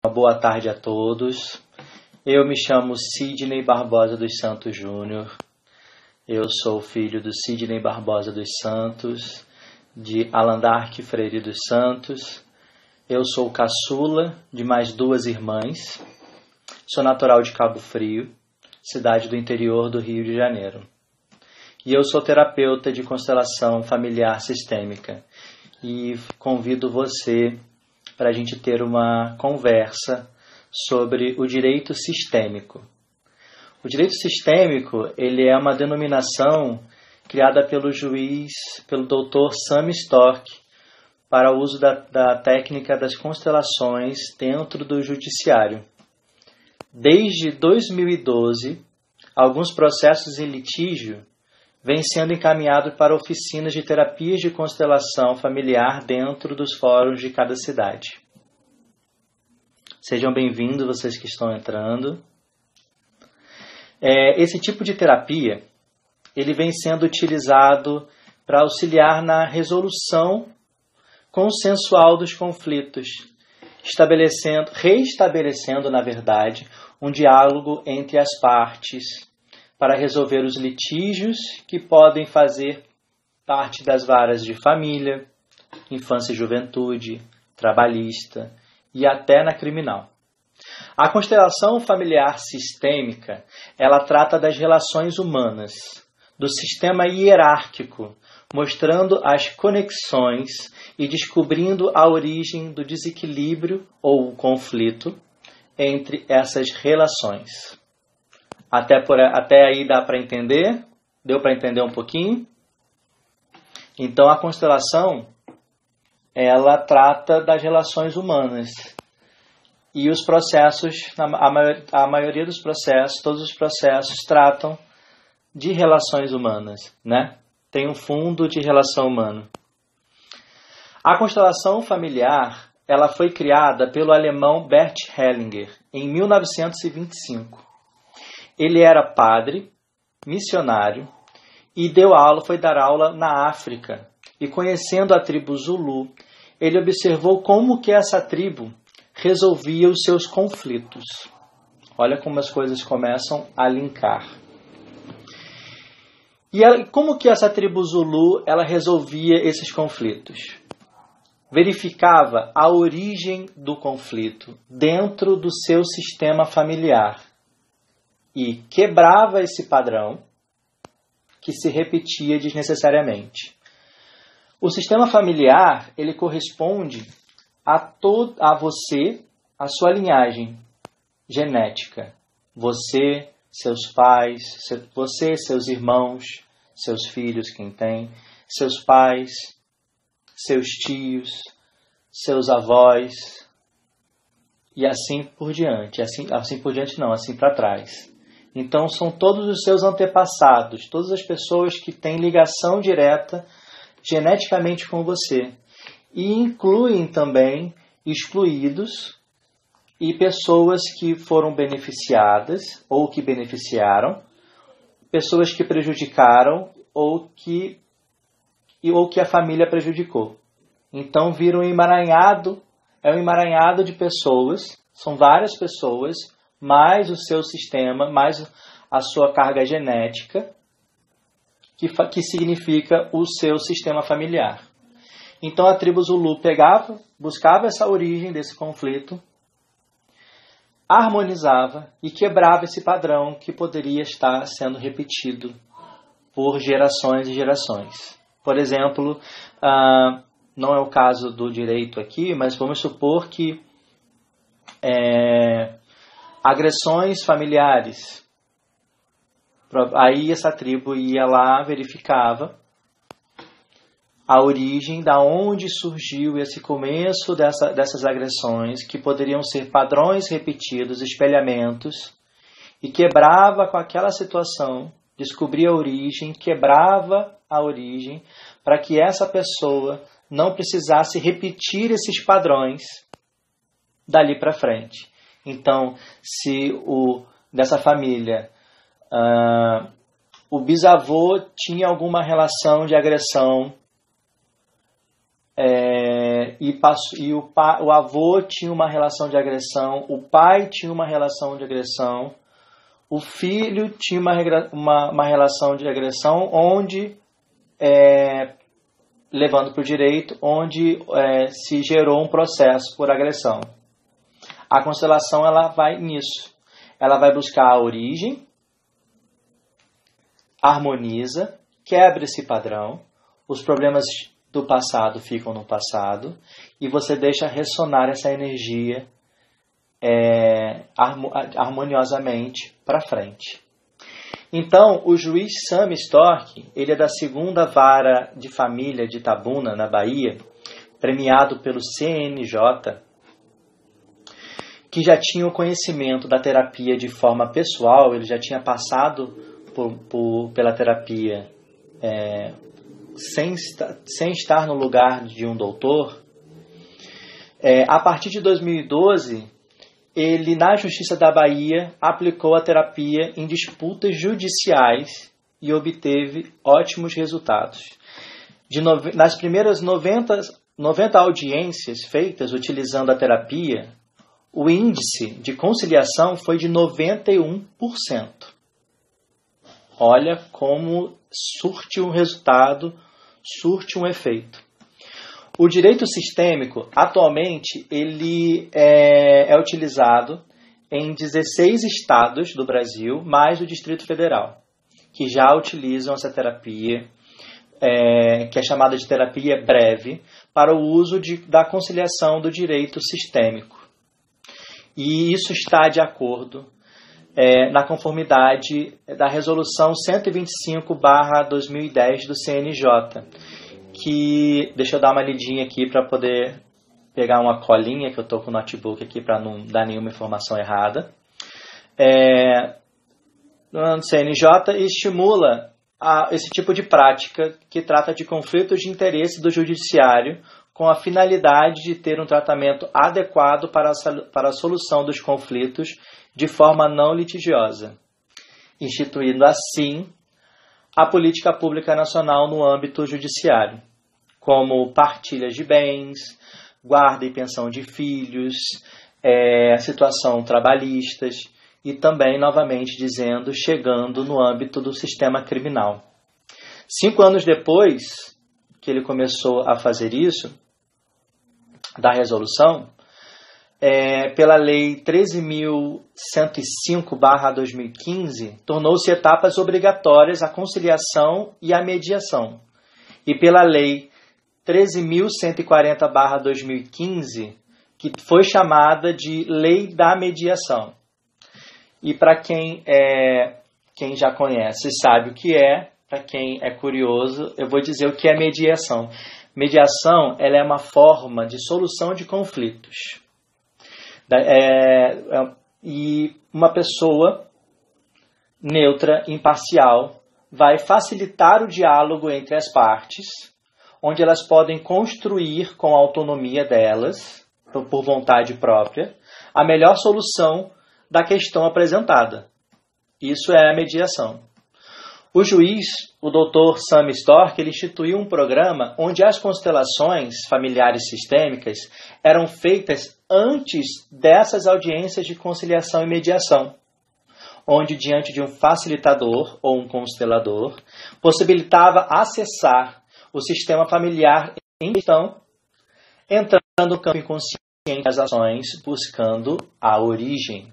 Uma boa tarde a todos. Eu me chamo Sidney Barbosa dos Santos Júnior. Eu sou filho do Sidney Barbosa dos Santos, de Alandarque Freire dos Santos. Eu sou caçula de mais duas irmãs. Sou natural de Cabo Frio, cidade do interior do Rio de Janeiro. E eu sou terapeuta de constelação familiar sistêmica. E convido você para a gente ter uma conversa sobre o direito sistêmico. O direito sistêmico, ele é uma denominação criada pelo juiz, pelo doutor Sam Stork, para o uso da técnica das constelações dentro do judiciário. Desde 2012, alguns processos em litígio vêm sendo encaminhados para oficinas de terapias de constelação familiar dentro dos fóruns de cada cidade. Sejam bem-vindos, vocês que estão entrando. Esse tipo de terapia, ele vem sendo utilizado para auxiliar na resolução consensual dos conflitos, reestabelecendo, na verdade, um diálogo entre as partes, para resolver os litígios que podem fazer parte das varas de família, infância e juventude, trabalhista e até na criminal. A constelação familiar sistêmica, ela trata das relações humanas, do sistema hierárquico, mostrando as conexões e descobrindo a origem do desequilíbrio ou o conflito entre essas relações. Até aí dá para entender? Deu para entender um pouquinho? Então a constelação, ela trata das relações humanas. E os processos, a maioria dos processos, todos os processos tratam de relações humanas, né? Tem um fundo de relação humana. A constelação familiar, ela foi criada pelo alemão Bert Hellinger em 1925. Ele era padre, missionário, e foi dar aula na África. E conhecendo a tribo Zulu, ele observou como que essa tribo resolvia os seus conflitos. Olha como as coisas começam a linkar. E como que essa tribo Zulu ela resolvia esses conflitos? Verificava a origem do conflito dentro do seu sistema familiar. E quebrava esse padrão que se repetia desnecessariamente. O sistema familiar, ele corresponde a você, a sua linhagem genética. Você, seus pais, seus irmãos, seus filhos, quem tem, seus pais, seus tios, seus avós, e assim por diante. Assim por diante não, assim para trás. Então, são todos os seus antepassados, todas as pessoas que têm ligação direta geneticamente com você. E incluem também excluídos e pessoas que foram beneficiadas ou que beneficiaram, pessoas que prejudicaram ou que a família prejudicou. Então, vira um emaranhado de pessoas, são várias pessoas, mais o seu sistema, mais a sua carga genética, que significa o seu sistema familiar. Então a tribo Zulu buscava essa origem desse conflito, harmonizava e quebrava esse padrão que poderia estar sendo repetido por gerações e gerações. Por exemplo, não é o caso do direito aqui, mas vamos supor que agressões familiares. Aí essa tribo ia lá, verificava a origem, da onde surgiu esse começo dessas agressões, que poderiam ser padrões repetidos, espelhamentos, e quebrava com aquela situação, descobria a origem, quebrava a origem, para que essa pessoa não precisasse repetir esses padrões dali para frente. Então, se dessa família, o bisavô tinha alguma relação de agressão o avô tinha uma relação de agressão, o pai tinha uma relação de agressão, o filho tinha uma relação de agressão, onde, levando para o direito, onde se gerou um processo por agressão. A constelação ela vai nisso. Ela vai buscar a origem, harmoniza, quebra esse padrão, os problemas do passado ficam no passado e você deixa ressonar essa energia harmoniosamente para frente. Então, o juiz Sam Storck, ele é da 2ª Vara de Família de Itabuna, na Bahia, premiado pelo CNJ, que já tinha o conhecimento da terapia de forma pessoal, ele já tinha passado pela terapia sem estar no lugar de um doutor. A partir de 2012, ele, na Justiça da Bahia, aplicou a terapia em disputas judiciais e obteve ótimos resultados. Nas primeiras 90 audiências feitas utilizando a terapia, o índice de conciliação foi de 91%. Olha como surte um resultado, surte um efeito. O direito sistêmico, atualmente, ele é utilizado em 16 estados do Brasil, mais o Distrito Federal, que já utilizam essa terapia, que é chamada de terapia breve, para o uso da conciliação do direito sistêmico. E isso está de acordo na conformidade da Resolução 125/2010 do CNJ, que, deixa eu dar uma lidinha aqui para poder pegar uma colinha, que eu estou com o notebook aqui para não dar nenhuma informação errada. O CNJ estimula esse tipo de prática que trata de conflitos de interesse do judiciário com a finalidade de ter um tratamento adequado para a solução dos conflitos de forma não litigiosa, instituindo assim a política pública nacional no âmbito judiciário, como partilhas de bens, guarda e pensão de filhos, situação trabalhistas e também, novamente dizendo, chegando no âmbito do sistema criminal. 5 anos depois que ele começou a fazer isso, da resolução, pela Lei 13.105/2015, tornou-se etapas obrigatórias a conciliação e a mediação. E pela Lei 13.140/2015, que foi chamada de Lei da Mediação. E para quem já conhece sabe o que é, para quem é curioso, eu vou dizer o que é mediação. Mediação ela é uma forma de solução de conflitos. E uma pessoa neutra, imparcial, vai facilitar o diálogo entre as partes, onde elas podem construir com a autonomia delas, por vontade própria, a melhor solução da questão apresentada. Isso é a mediação. O juiz, o Dr. Sam Storck, ele instituiu um programa onde as constelações familiares sistêmicas eram feitas antes dessas audiências de conciliação e mediação, onde, diante de um facilitador ou um constelador, possibilitava acessar o sistema familiar em questão, entrando no campo inconsciente das ações, buscando a origem,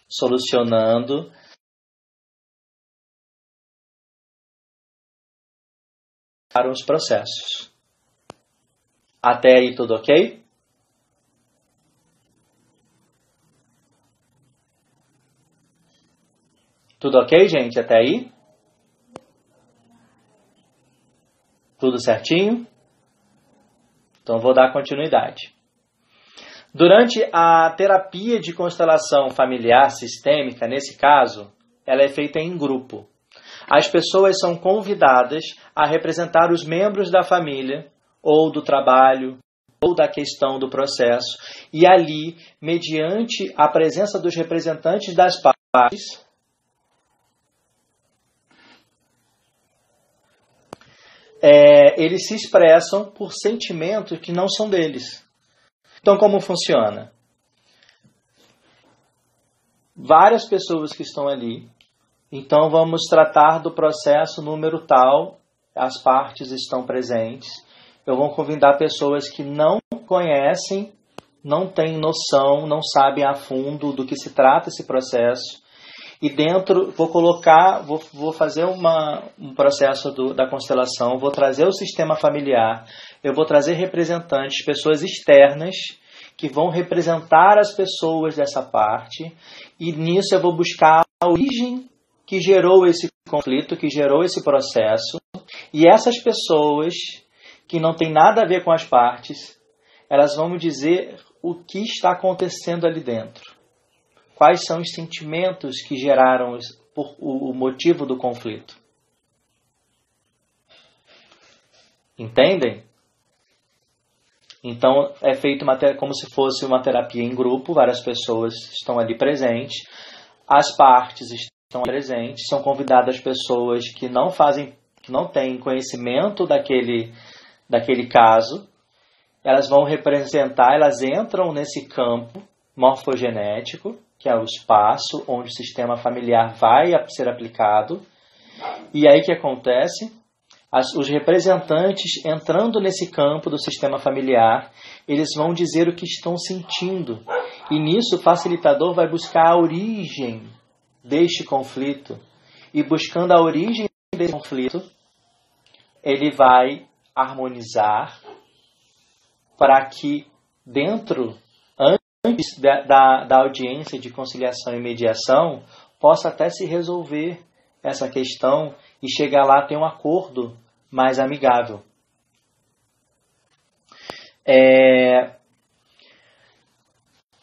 solucionando para os processos. Até aí tudo ok? Tudo ok, gente? Até aí? Tudo certinho? Então vou dar continuidade. Durante a terapia de constelação familiar sistêmica, nesse caso, ela é feita em grupo. As pessoas são convidadas a representar os membros da família, ou do trabalho, ou da questão do processo, e ali, mediante a presença dos representantes das partes, eles se expressam por sentimentos que não são deles. Então, como funciona? Várias pessoas que estão ali, então vamos tratar do processo número tal, as partes estão presentes. Eu vou convidar pessoas que não conhecem, não têm noção, não sabem a fundo do que se trata esse processo. E dentro, vou fazer um processo da constelação, vou trazer o sistema familiar, eu vou trazer representantes, pessoas externas, que vão representar as pessoas dessa parte, e nisso eu vou buscar a origem que gerou esse conflito, que gerou esse processo, e essas pessoas, que não tem nada a ver com as partes, elas vão me dizer o que está acontecendo ali dentro. Quais são os sentimentos que geraram o motivo do conflito? Entendem? Então, é feito como se fosse uma terapia em grupo, várias pessoas estão ali presentes, as partes estão presentes, são convidadas pessoas que não têm conhecimento daquele caso, elas vão representar, elas entram nesse campo morfogenético, que é o espaço onde o sistema familiar vai ser aplicado. E aí o que acontece? Os representantes entrando nesse campo do sistema familiar, eles vão dizer o que estão sentindo. E nisso o facilitador vai buscar a origem deste conflito. E buscando a origem desse conflito, ele vai harmonizar para que antes da audiência de conciliação e mediação, possa até se resolver essa questão e chegar lá a ter um acordo mais amigável.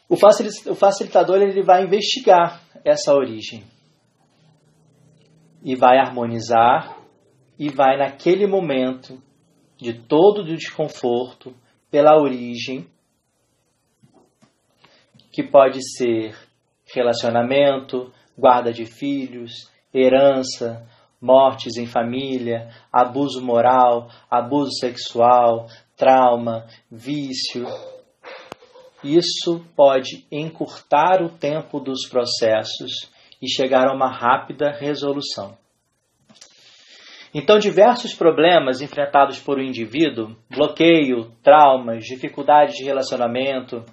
O facilitador ele vai investigar essa origem e vai harmonizar e vai naquele momento de todo o desconforto pela origem, que pode ser relacionamento, guarda de filhos, herança, mortes em família, abuso moral, abuso sexual, trauma, vício. Isso pode encurtar o tempo dos processos e chegar a uma rápida resolução. Então, diversos problemas enfrentados por um indivíduo, bloqueio, traumas, dificuldades de relacionamento,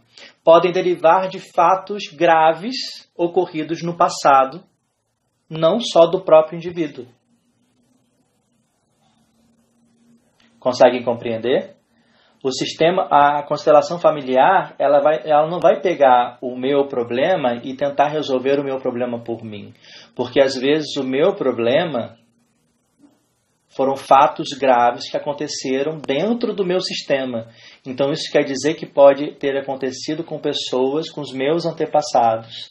podem derivar de fatos graves ocorridos no passado, não só do próprio indivíduo. Conseguem compreender? A constelação familiar, ela não vai pegar o meu problema e tentar resolver o meu problema por mim. Porque às vezes o meu problema foram fatos graves que aconteceram dentro do meu sistema. Então isso quer dizer que pode ter acontecido com pessoas, com os meus antepassados.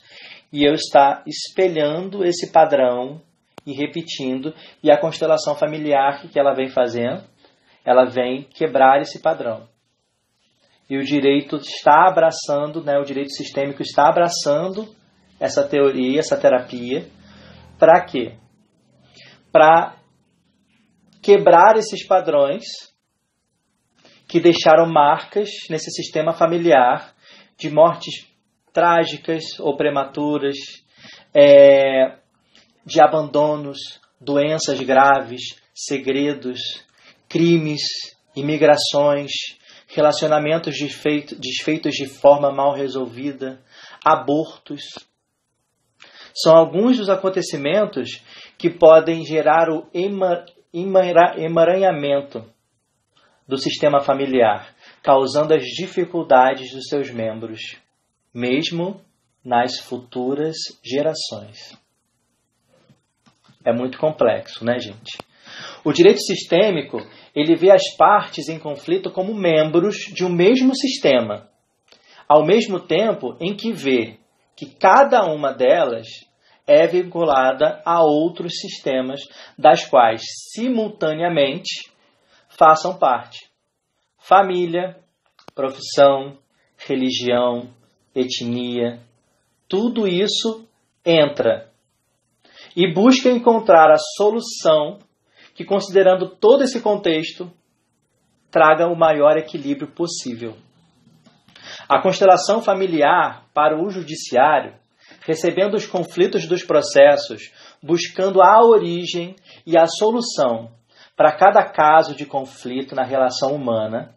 E eu estar espelhando esse padrão e repetindo. E a constelação familiar, que ela vem fazendo? Ela vem quebrar esse padrão. E o direito está abraçando, o direito sistêmico está abraçando essa teoria, essa terapia. Para quê? Para quebrar esses padrões que deixaram marcas nesse sistema familiar de mortes trágicas ou prematuras, de abandonos, doenças graves, segredos, crimes, imigrações, relacionamentos desfeitos de forma mal resolvida, abortos. São alguns dos acontecimentos que podem gerar o emaranhamento do sistema familiar, causando as dificuldades dos seus membros, mesmo nas futuras gerações. É muito complexo, né, gente? O direito sistêmico, ele vê as partes em conflito como membros de um mesmo sistema, ao mesmo tempo em que vê que cada uma delas é vinculada a outros sistemas, das quais, simultaneamente, façam parte. Família, profissão, religião, etnia, tudo isso entra e busca encontrar a solução que, considerando todo esse contexto, traga o maior equilíbrio possível. A constelação familiar para o judiciário, recebendo os conflitos dos processos, buscando a origem e a solução para cada caso de conflito na relação humana,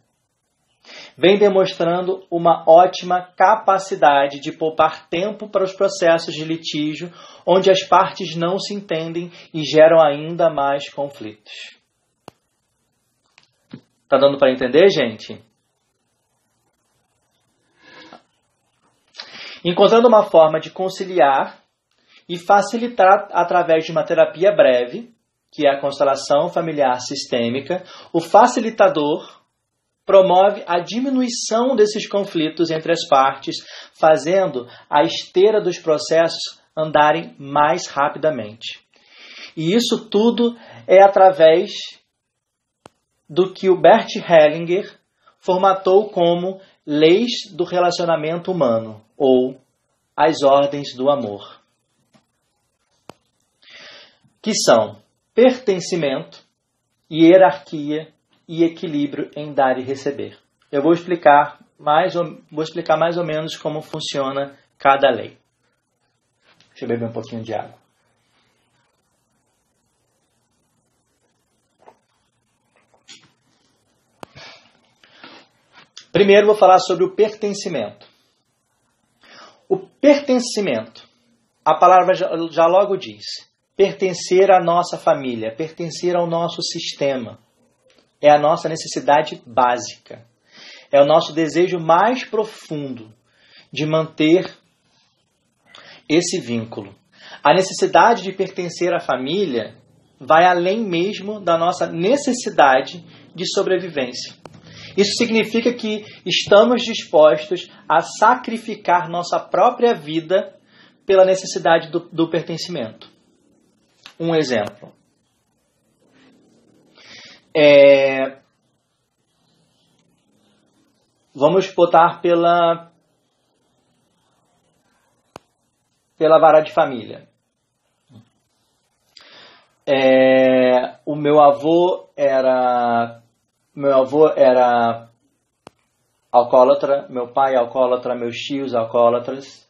vem demonstrando uma ótima capacidade de poupar tempo para os processos de litígio, onde as partes não se entendem e geram ainda mais conflitos. Tá dando para entender, gente? Encontrando uma forma de conciliar e facilitar através de uma terapia breve, que é a constelação familiar sistêmica, o facilitador promove a diminuição desses conflitos entre as partes, fazendo a esteira dos processos andarem mais rapidamente. E isso tudo é através do que o Bert Hellinger formatou como leis do relacionamento humano, ou as ordens do amor, que são pertencimento, hierarquia e equilíbrio em dar e receber. Eu vou explicar mais ou menos como funciona cada lei. Deixa eu beber um pouquinho de água. Primeiro vou falar sobre o pertencimento. O pertencimento, a palavra já logo diz, pertencer à nossa família, pertencer ao nosso sistema. É a nossa necessidade básica. É o nosso desejo mais profundo de manter esse vínculo. A necessidade de pertencer à família vai além mesmo da nossa necessidade de sobrevivência. Isso significa que estamos dispostos a sacrificar nossa própria vida pela necessidade do pertencimento. Um exemplo. Vamos botar pela vara de família. O meu avô era alcoólatra, meu pai alcoólatra, meus tios alcoólatras.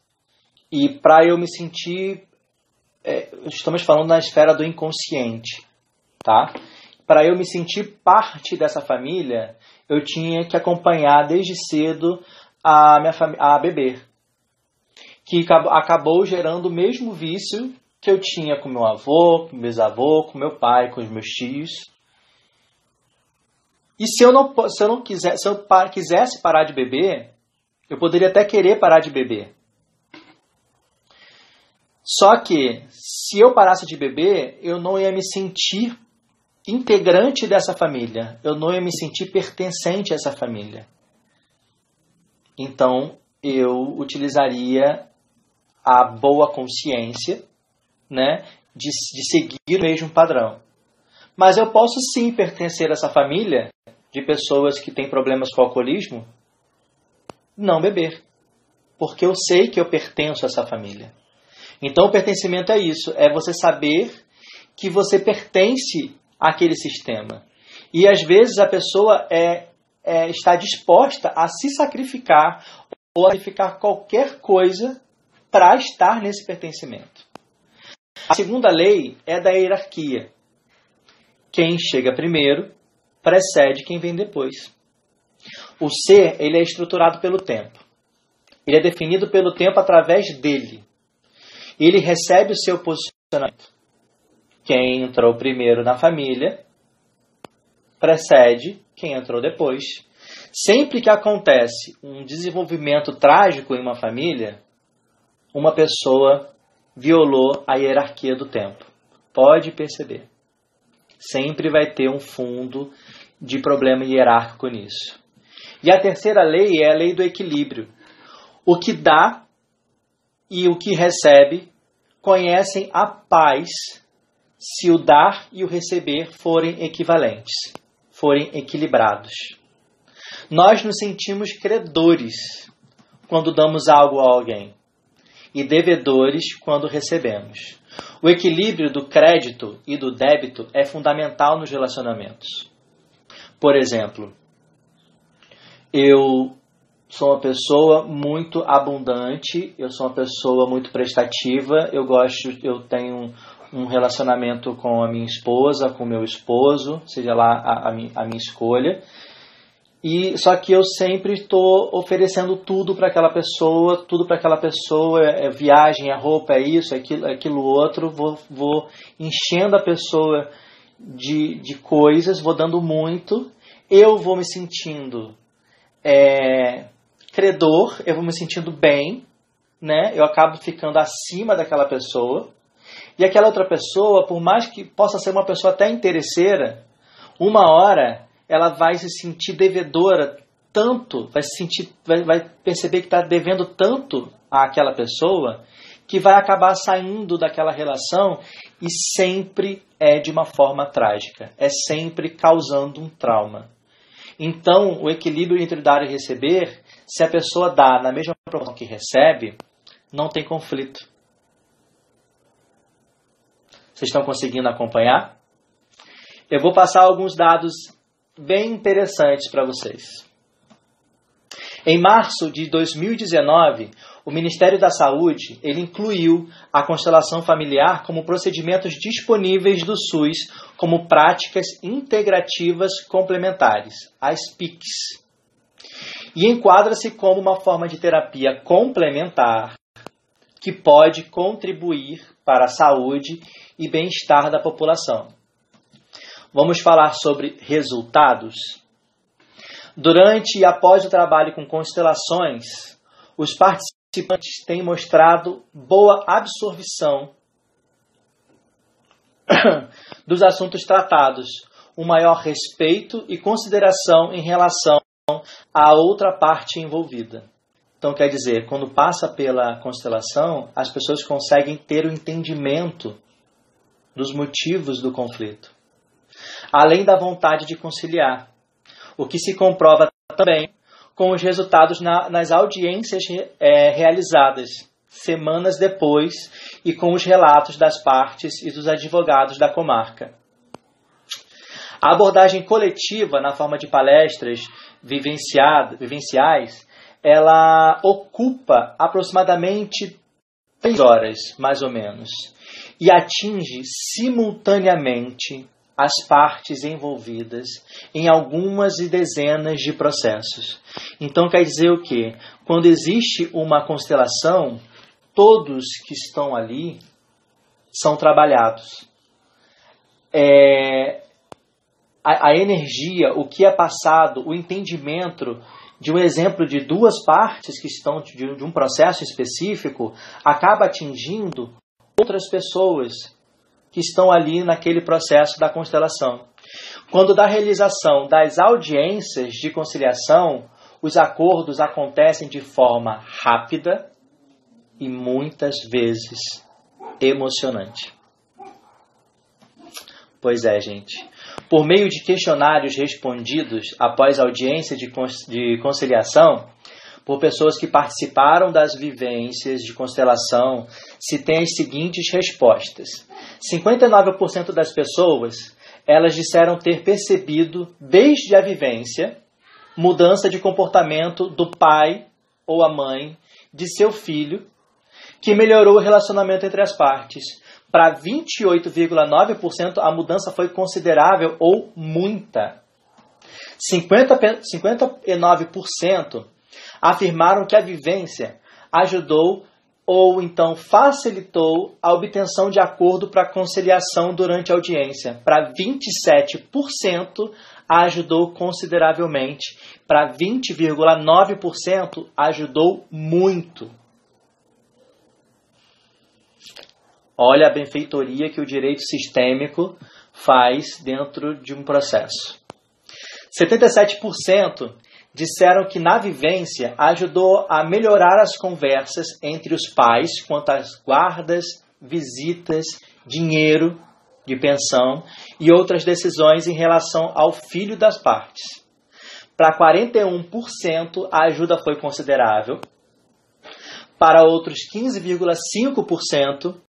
E para eu me sentir, estamos falando na esfera do inconsciente, tá? Para eu me sentir parte dessa família, eu tinha que acompanhar desde cedo a beber, que acabou gerando o mesmo vício que eu tinha com meu avô, com meu bisavô, com meu pai, com os meus tios. E se eu quisesse parar de beber, eu poderia até querer parar de beber. Só que, se eu parasse de beber, eu não ia me sentir integrante dessa família. Eu não ia me sentir pertencente a essa família. Então, eu utilizaria a boa consciência, né, de seguir o mesmo padrão. Mas eu posso sim pertencer a essa família de pessoas que têm problemas com o alcoolismo, não beber. Porque eu sei que eu pertenço a essa família. Então o pertencimento é isso, é você saber que você pertence àquele sistema. E às vezes a pessoa está disposta a se sacrificar ou a sacrificar qualquer coisa para estar nesse pertencimento. A segunda lei é da hierarquia. Quem chega primeiro precede quem vem depois. O ser, ele é estruturado pelo tempo. Ele é definido pelo tempo através dele. Ele recebe o seu posicionamento. Quem entrou primeiro na família precede quem entrou depois. Sempre que acontece um desenvolvimento trágico em uma família, uma pessoa violou a hierarquia do tempo. Pode perceber. Sempre vai ter um fundo de problema hierárquico nisso. E a terceira lei é a lei do equilíbrio. O que dá e o que recebe conhecem a paz se o dar e o receber forem equivalentes, forem equilibrados. Nós nos sentimos credores quando damos algo a alguém e devedores quando recebemos. O equilíbrio do crédito e do débito é fundamental nos relacionamentos. Por exemplo, eu sou uma pessoa muito abundante, eu sou uma pessoa muito prestativa, eu tenho um relacionamento com a minha esposa, com o meu esposo, seja lá a minha escolha. Só que eu sempre estou oferecendo tudo para aquela pessoa, é viagem, é roupa, é isso, é aquilo outro, vou enchendo a pessoa de coisas, vou dando muito, eu vou me sentindo credor, eu vou me sentindo bem, né? Eu acabo ficando acima daquela pessoa, e aquela outra pessoa, por mais que possa ser uma pessoa até interesseira, uma hora ela vai se sentir devedora tanto, vai perceber que está devendo tanto àquela pessoa, que vai acabar saindo daquela relação e sempre é de uma forma trágica, é sempre causando um trauma. Então, o equilíbrio entre dar e receber, se a pessoa dá na mesma proporção que recebe, não tem conflito. Vocês estão conseguindo acompanhar? Eu vou passar alguns dados bem interessantes para vocês. Em março de 2019, o Ministério da Saúde ele incluiu a constelação familiar como procedimentos disponíveis do SUS como práticas integrativas complementares, as PICs. E enquadra-se como uma forma de terapia complementar que pode contribuir para a saúde e bem-estar da população. Vamos falar sobre resultados? Durante e após o trabalho com constelações, os participantes têm mostrado boa absorção dos assuntos tratados, um maior respeito e consideração em relação à outra parte envolvida. Então, quer dizer, quando passa pela constelação, as pessoas conseguem ter o entendimento dos motivos do conflito, além da vontade de conciliar, o que se comprova também com os resultados nas audiências realizadas semanas depois e com os relatos das partes e dos advogados da comarca. A abordagem coletiva na forma de palestras vivenciais, ela ocupa aproximadamente 3 horas, mais ou menos, e atinge simultaneamente as partes envolvidas em algumas e dezenas de processos. Então quer dizer o quê? Quando existe uma constelação, todos que estão ali são trabalhados. A energia, o que é passado, o entendimento de um exemplo de 2 partes que estão de um processo específico, acaba atingindo outras pessoas que estão ali naquele processo da constelação. Quando da realização das audiências de conciliação, os acordos acontecem de forma rápida e muitas vezes emocionante. Pois é, gente. Por meio de questionários respondidos após a audiência de conciliação, por pessoas que participaram das vivências de constelação, se tem as seguintes respostas. 59% das pessoas, elas disseram ter percebido, desde a vivência, mudança de comportamento do pai ou a mãe de seu filho, que melhorou o relacionamento entre as partes. Para 28,9%, a mudança foi considerável ou muita. 59% afirmaram que a vivência ajudou ou então facilitou a obtenção de acordo para conciliação durante a audiência. Para 27%, ajudou consideravelmente. Para 20,9%, ajudou muito. Olha a benfeitoria que o direito sistêmico faz dentro de um processo. 77% disseram que na vivência ajudou a melhorar as conversas entre os pais quanto às guardas, visitas, dinheiro de pensão e outras decisões em relação ao filho das partes. Para 41%, a ajuda foi considerável. Para outros 15,5%,